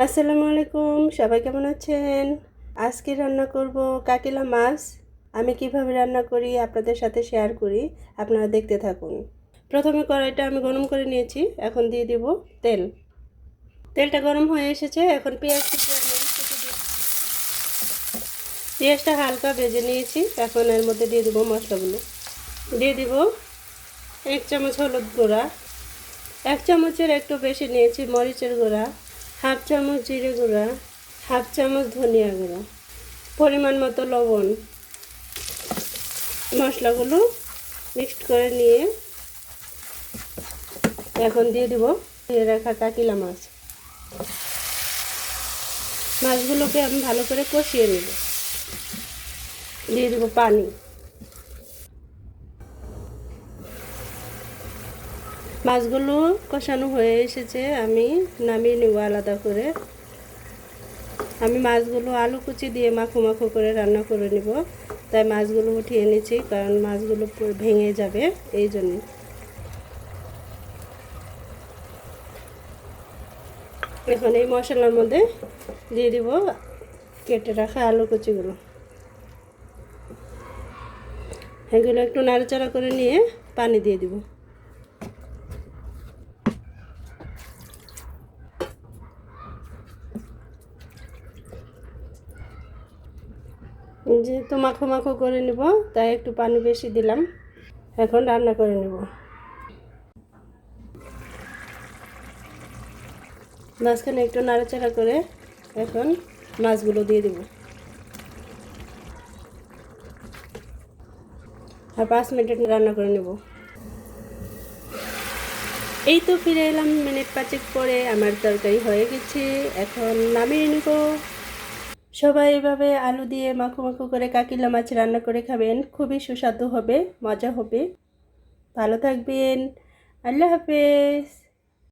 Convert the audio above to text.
আসসালামু আলাইকুম, সবাই কেমন আছেন? আজকে রান্না করব কাকিলা মাছ। আমি কিভাবে রান্না করি আপনাদের সাথে শেয়ার করি, আপনারা দেখতে থাকুন। প্রথমে কড়াইটা আমি গরম করে নিয়েছি, এখন দিয়ে দেব তেল। তেলটা গরম হয়ে এসেছে, এখন পেঁয়াজ কুচি আর মরিচ কুচি দিয়ে পেঁয়াজটা হালকা ভেজে নিয়েছি, এখন এর মধ্যে দিয়ে দেবো মশলাগুলো। দিয়ে দেব 1 চামচ হলুদ গুঁড়া, 1 চামচের একটু বেশি নিয়েছি মরিচের গুঁড়া, 1/2 চামচ জিরে গুঁড়া, 1/2 চামচ ধনিয়া গুঁড়া, পরিমাণ মতো লবণ। মশলাগুলো মিক্সড করে নিয়ে এখন দিয়ে দেব ধুয়ে রাখা কাকিলা মাছ। মাছগুলোকে আমি ভালো করে কষিয়ে নেব। দিয়ে দেব পানি। মাছগুলো কষানো হয়ে এসেছে, আমি নামিয়ে নেব আলাদা করে। আমি মাছগুলো আলু কুচি দিয়ে মাখো মাখো করে রান্না করে নেব, তাই মাছগুলো উঠিয়ে নিচ্ছি, কারণ মাছগুলো ভেঙে যাবে এই জন্য। এখন এই মশলার মধ্যে দিয়ে দিব কেটে রাখা আলু কুচিগুলো। এগুলো একটু নাড়াচাড়া করে নিয়ে পানি দিয়ে দিব। যেহেতু মাখো মাখো করে নেব, তাই একটু পানি বেশি দিলাম। এখন রান্না করে নেব। মাঝখানে একটু নাড়াচাড়া করে এখন মাছগুলো দিয়ে দেব। আর 5 মিনিট রান্না করে নেব। এই তো ফিরে এলাম মিনিট 5 পরে, আমার তরকারি হয়ে গেছে, এখন নামিয়ে নেব। সবাই এভাবে আলু দিয়ে মাখো মাখো করে কাকিলা মাছ রান্না করে খাবেন, খুবই সুস্বাদু হবে, মজা হবে। ভালো থাকবেন, আল্লাহ হাফেজ।